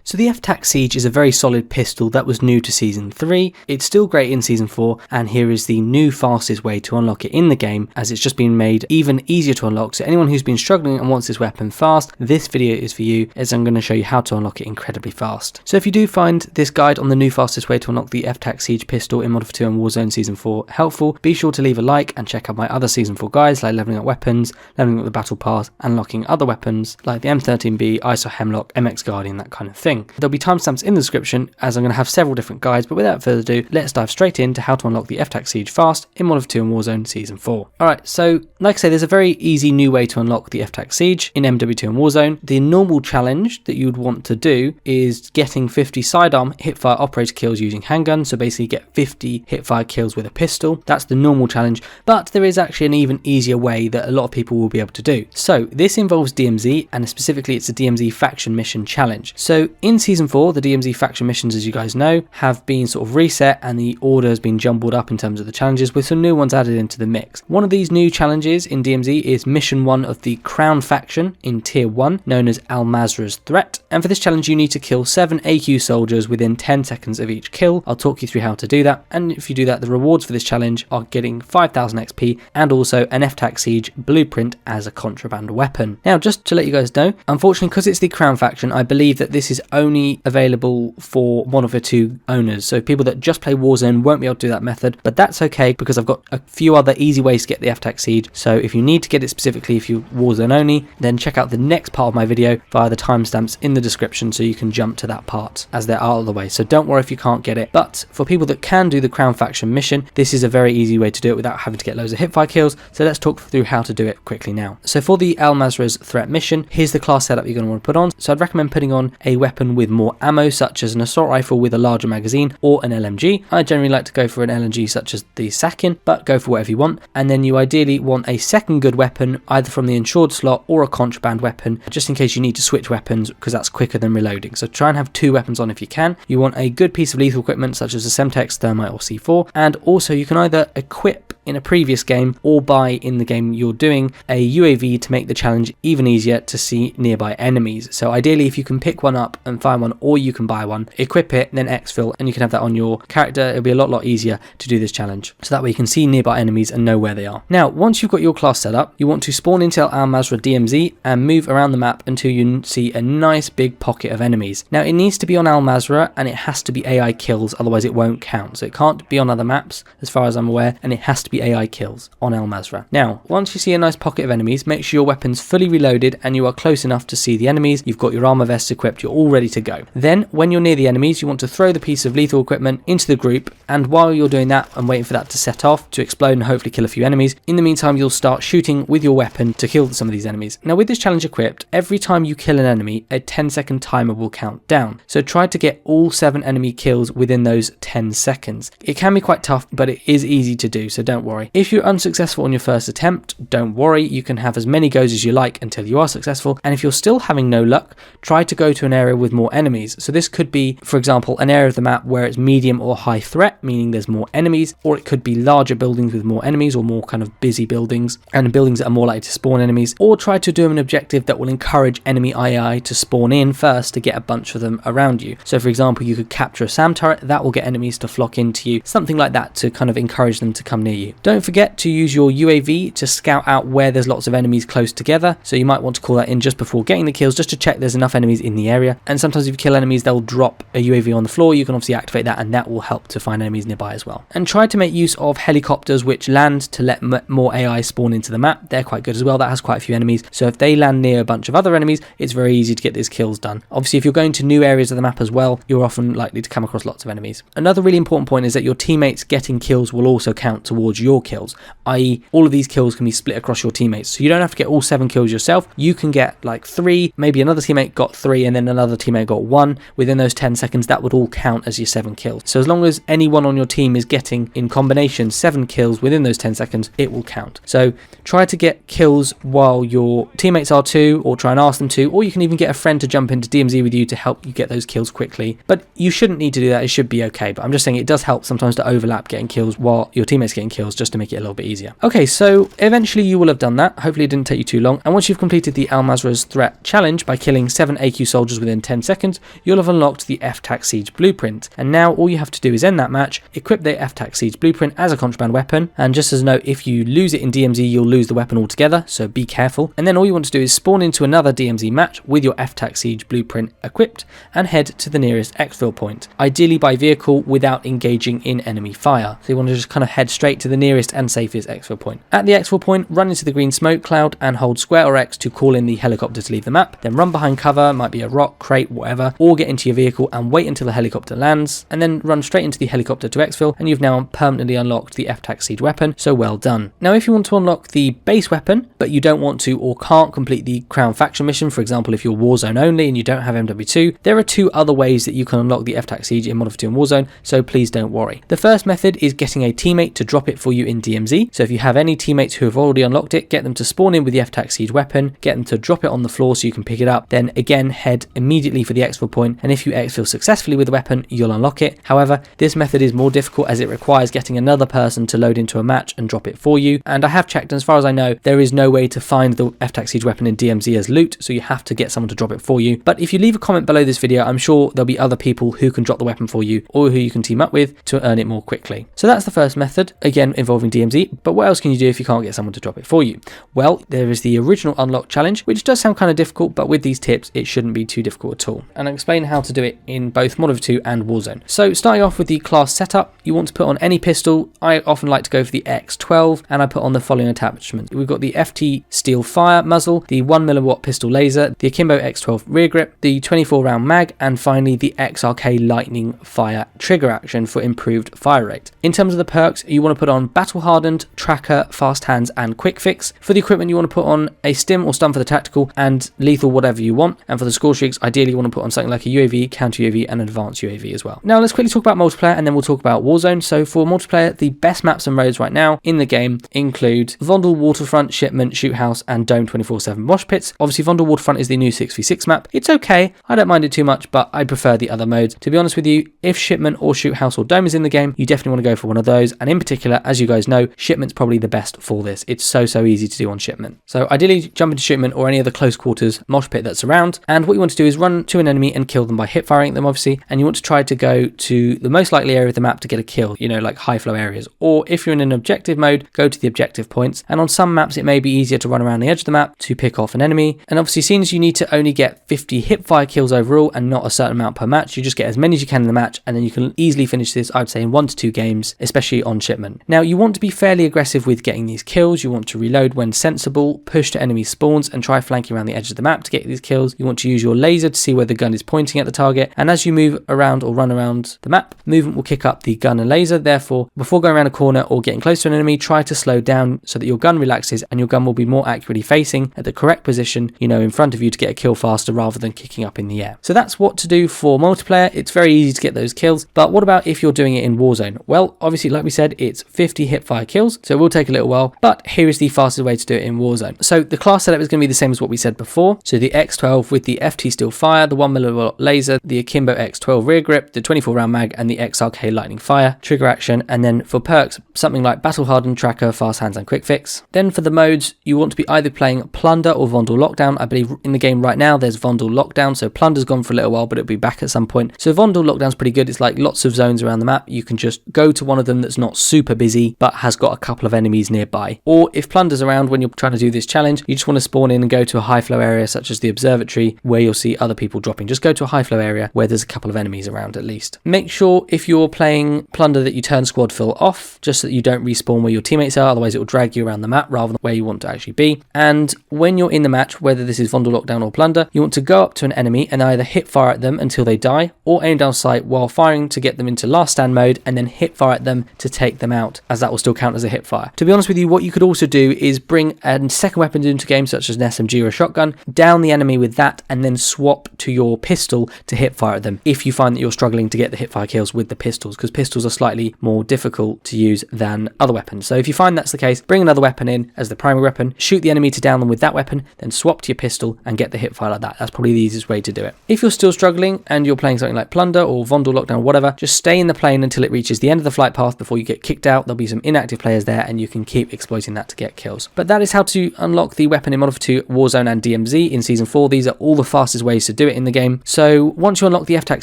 So the FTAC Siege is a very solid pistol that was new to Season 3, it's still great in Season 4, and here is the new fastest way to unlock it in the game, as it's just been made even easier to unlock. So anyone who's been struggling and wants this weapon fast, this video is for you, as I'm going to show you how to unlock it incredibly fast. So if you do find this guide on the new fastest way to unlock the FTAC Siege Pistol in MW2 and Warzone Season 4 helpful, be sure to leave a like and check out my other Season 4 guides like leveling up weapons, leveling up the battle pass, and unlocking other weapons like the M13B, ISO Hemlock, MX Guardian, that kind of thing. There'll be timestamps in the description, as I'm going to have several different guides, but without further ado, let's dive straight into how to unlock the FTAC Siege fast in MW2 and Warzone Season 4. Alright, so like I say, there's a very easy new way to unlock the FTAC Siege in MW2 and Warzone. The normal challenge that you would want to do is getting 50 sidearm hipfire operator kills using handgun, so basically get 50 hipfire kills with a pistol. That's the normal challenge, but there is actually an even easier way that a lot of people will be able to do. So this involves DMZ, and specifically it's a DMZ faction mission challenge. So in Season 4, the DMZ faction missions, as you guys know, have been sort of reset and the order has been jumbled up in terms of the challenges, with some new ones added into the mix. One of these new challenges in DMZ is Mission 1 of the Crown faction in Tier 1, known as Mazrah's Threat, and for this challenge you need to kill 7 AQ soldiers within 10 seconds of each kill. I'll talk you through how to do that, and if you do that, the rewards for this challenge are getting 5000 XP and also an FTAC Siege blueprint as a contraband weapon. Now, just to let you guys know, unfortunately, because it's the Crown faction, I believe that this is only available for one of the two owners, so people that just play Warzone won't be able to do that method, but that's okay because I've got a few other easy ways to get the FTAC Siege. So if you need to get it specifically if you're Warzone only, then check out the next part of my video via the timestamps in the description so you can jump to that part, as there are other ways. So don't worry if you can't get it, but for people that can do the Crown faction mission, this is a very easy way to do it without having to get loads of hipfire kills. So let's talk through how to do it quickly now. So for the Mazrah's Threat mission, here's the class setup you're going to want to put on. So I'd recommend putting on a weapon with more ammo, such as an assault rifle with a larger magazine or an LMG. I generally like to go for an LMG such as the Sakin, but go for whatever you want. And then you ideally want a second good weapon, either from the insured slot or a contraband weapon, just in case you need to switch weapons, because that's quicker than reloading. So try and have 2 weapons on if you can. You want a good piece of lethal equipment such as a Semtex, Thermite or C4, and also you can either equip in a previous game or buy in the game you're doing a UAV to make the challenge even easier to see nearby enemies. So ideally, if you can pick one up and find one, or you can buy one, equip it, then exfil, and you can have that on your character. It'll be a lot easier to do this challenge, so that way you can see nearby enemies and know where they are. Now, once you've got your class set up, you want to spawn into Mazrah DMZ and move around the map until you see a nice big pocket of enemies. Now, it needs to be on Mazrah and it has to be AI kills, otherwise it won't count. So it can't be on other maps as far as I'm aware, and it has to be AI kills on Mazrah. Now, once you see a nice pocket of enemies, make sure your weapon's fully reloaded and you are close enough to see the enemies. You've got your armor vests equipped, you're all ready to go. Then, when you're near the enemies, you want to throw the piece of lethal equipment into the group, and while you're doing that and waiting for that to set off to explode and hopefully kill a few enemies, in the meantime you'll start shooting with your weapon to kill some of these enemies. Now, with this challenge equipped, every time you kill an enemy, a 10-second timer will count down. So try to get all 7 enemy kills within those 10 seconds. It can be quite tough, but it is easy to do, so don't worry. If you're unsuccessful on your first attempt, don't worry, you can have as many goes as you like until you are successful, and if you're still having no luck, try to go to an area with more enemies. So this could be, for example, an area of the map where it's medium or high threat, meaning there's more enemies, or it could be larger buildings with more enemies, or more kind of busy buildings, and buildings that are more likely to spawn enemies, or try to do an objective that will encourage enemy AI to spawn in first to get a bunch of them around you. So for example, you could capture a SAM turret, that will get enemies to flock into you, something like that to kind of encourage them to come near you. Don't forget to use your UAV to scout out where there's lots of enemies close together, so you might want to call that in just before getting the kills, just to check there's enough enemies in the area. And sometimes if you kill enemies, they'll drop a UAV on the floor. You can obviously activate that, and that will help to find enemies nearby as well. And try to make use of helicopters which land to let more AI spawn into the map. They're quite good as well. That has quite a few enemies, so if they land near a bunch of other enemies, it's very easy to get these kills done. Obviously, if you're going to new areas of the map as well, you're often likely to come across lots of enemies. Another really important point is that your teammates getting kills will also count towards your kills, i.e. all of these kills can be split across your teammates, so you don't have to get all 7 kills yourself. You can get like 3, maybe another teammate got 3, and then another teammate got 1. Within those 10 seconds, that would all count as your 7 kills. So as long as anyone on your team is getting in combination 7 kills within those 10 seconds, it will count. So try to get kills while your teammates are too, or try and ask them to, or you can even get a friend to jump into DMZ with you to help you get those kills quickly. But you shouldn't need to do that, it should be okay. But I'm just saying it does help sometimes to overlap getting kills while your teammates getting kills, kills just to make it a little bit easier. Okay, so eventually you will have done that. Hopefully it didn't take you too long. And once you've completed the Mazrah's Threat Challenge by killing 7 AQ soldiers within 10 seconds, you'll have unlocked the FTAC Siege Blueprint. And now all you have to do is end that match, equip the FTAC Siege Blueprint as a contraband weapon. And just as a note, if you lose it in DMZ, you'll lose the weapon altogether, so be careful. And then all you want to do is spawn into another DMZ match with your FTAC Siege Blueprint equipped and head to the nearest exfil point, ideally by vehicle without engaging in enemy fire. So you want to just kind of head straight to the nearest and safest exfil point. At the exfil point, run into the green smoke cloud and hold square or X to call in the helicopter to leave the map. Then run behind cover, might be a rock, crate, whatever, or get into your vehicle and wait until the helicopter lands, and then run straight into the helicopter to exfil, and you've now permanently unlocked the FTAC Siege weapon, so well done. Now if you want to unlock the base weapon, but you don't want to or can't complete the Crown Faction mission, for example if you're Warzone only and you don't have MW2, there are 2 other ways that you can unlock the FTAC Siege in MW2 and Warzone, so please don't worry. The first method is getting a teammate to drop it for you in DMZ. So if you have any teammates who have already unlocked it, get them to spawn in with the FTAC Siege weapon, get them to drop it on the floor so you can pick it up, then again head immediately for the exfil point, and if you exfil successfully with the weapon, you'll unlock it. However, this method is more difficult as it requires getting another person to load into a match and drop it for you, and I have checked, and as far as I know, there is no way to find the FTAC Siege weapon in DMZ as loot, so you have to get someone to drop it for you. But if you leave a comment below this video, I'm sure there'll be other people who can drop the weapon for you or who you can team up with to earn it more quickly. So that's the first method, again involving DMZ, but what else can you do if you can't get someone to drop it for you? Well, there is the original unlock challenge, which does sound kind of difficult, but with these tips it shouldn't be too difficult at all. And I'll explain how to do it in both MW2 and Warzone. So starting off with the class setup, you want to put on any pistol. I often like to go for the X12, and I put on the following attachments. We've got the FT Steel Fire muzzle, the 1mm pistol laser, the Akimbo X12 rear grip, the 24 round mag, and finally the XRK Lightning Fire trigger action for improved fire rate. In terms of the perks, you want to put on Battle Hardened, Tracker, Fast Hands, and Quick Fix. For the equipment, you want to put on a Stim or Stun for the tactical, and Lethal whatever you want. And for the score streaks, ideally you want to put on something like a UAV, Counter UAV, and Advanced UAV as well. Now let's quickly talk about multiplayer, and then we'll talk about Warzone. So for multiplayer, the best maps and roads right now in the game include Vondel Waterfront, Shipment, Shoot House, and Dome 24/7 Mosh Pits. Obviously Vondel Waterfront is the new 6v6 map. It's okay, I don't mind it too much, but I prefer the other modes. To be honest with you, if Shipment or Shoot House or Dome is in the game, you definitely want to go for one of those, and in particular, as you guys know, Shipment's probably the best for this. It's so easy to do on Shipment. So ideally jump into Shipment or any other close quarters mosh pit that's around, and what you want to do is run to an enemy and kill them by hip firing them obviously, and you want to try to go to the most likely area of the map to get a kill, you know, like high flow areas, or if you're in an objective mode, go to the objective points. And on some maps it may be easier to run around the edge of the map to pick off an enemy, and obviously seeing as you need to only get 50 hip fire kills overall and not a certain amount per match, you just get as many as you can in the match, and then you can easily finish this, I would say, in 1 to 2 games, especially on Shipment. Now you want to be fairly aggressive with getting these kills. You want to reload when sensible, push to enemy spawns, and try flanking around the edge of the map to get these kills. You want to use your laser to see where the gun is pointing at the target, and as you move around or run around the map, movement will kick up the gun and laser. Therefore, before going around a corner or getting close to an enemy, try to slow down so that your gun relaxes and your gun will be more accurately facing at the correct position, you know, in front of you to get a kill faster rather than kicking up in the air. So that's what to do for multiplayer. It's very easy to get those kills, but what about if you're doing it in Warzone? Well, obviously, like we said, it's 50 hip fire kills, so it will take a little while, but here is the fastest way to do it in Warzone. So the class setup is going to be the same as what we said before. So the X12 with the FT Steel Fire, the 1mm laser, the Akimbo X12 rear grip, the 24 round mag, and the XRK Lightning Fire trigger action. And then for perks, something like Battle Hardened, Tracker, Fast Hands, and Quick Fix. Then for the modes, you want to be either playing Plunder or Vondel Lockdown. I believe in the game right now there's Vondel Lockdown, so Plunder's gone for a little while, but it'll be back at some point. So Vondel Lockdown's pretty good. It's like lots of zones around the map. You can just go to one of them that's not super busy but has got a couple of enemies nearby. Or if Plunder's around when you're trying to do this challenge, you just want to spawn in and go to a high flow area such as the observatory where you'll see other people dropping. Just go to a high flow area where there's a couple of enemies around at least. Make sure if you're playing Plunder that you turn squad fill off, just so that you don't respawn where your teammates are, otherwise it will drag you around the map rather than where you want to actually be. And when you're in the match, whether this is Vondel Lockdown or Plunder, you want to go up to an enemy and either hip fire at them until they die, or aim down sight while firing to get them into last stand mode and then hip fire at them to take them out, as that will still count as a hip fire. To be honest with you, what you could also do is bring a second weapon into games such as an SMG or a shotgun, down the enemy with that, and then swap to your pistol to hip fire at them if you find that you're struggling to get the hip fire kills with the pistols, because pistols are slightly more difficult to use than other weapons. So if you find that's the case, bring another weapon in as the primary weapon, shoot the enemy to down them with that weapon, then swap to your pistol and get the hip fire like that. That's probably the easiest way to do it. If you're still struggling and you're playing something like Plunder or Vondel Lockdown or whatever, just stay in the plane until it reaches the end of the flight path before you get kicked out. There'll be some inactive players there, and you can keep exploiting that to get kills. But that is how to unlock the weapon in Modern Warfare 2, Warzone and DMZ in Season 4. These are all the fastest ways to do it in the game. So once you unlock the FTAC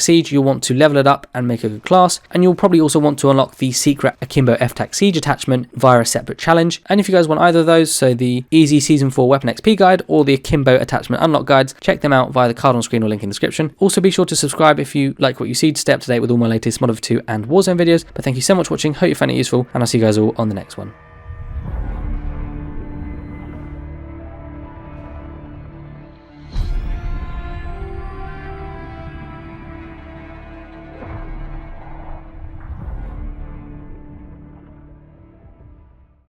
Siege, you'll want to level it up and make a good class, and you'll probably also want to unlock the secret Akimbo FTAC Siege attachment via a separate challenge. And if you guys want either of those, so the easy Season 4 weapon XP guide or the Akimbo attachment unlock guides, check them out via the card on screen or link in the description. Also be sure to subscribe if you like what you see to stay up to date with all my latest Modern Warfare 2 and Warzone videos. But thank you so much for watching, hope you found it useful, and I'll see you guys all on the next one.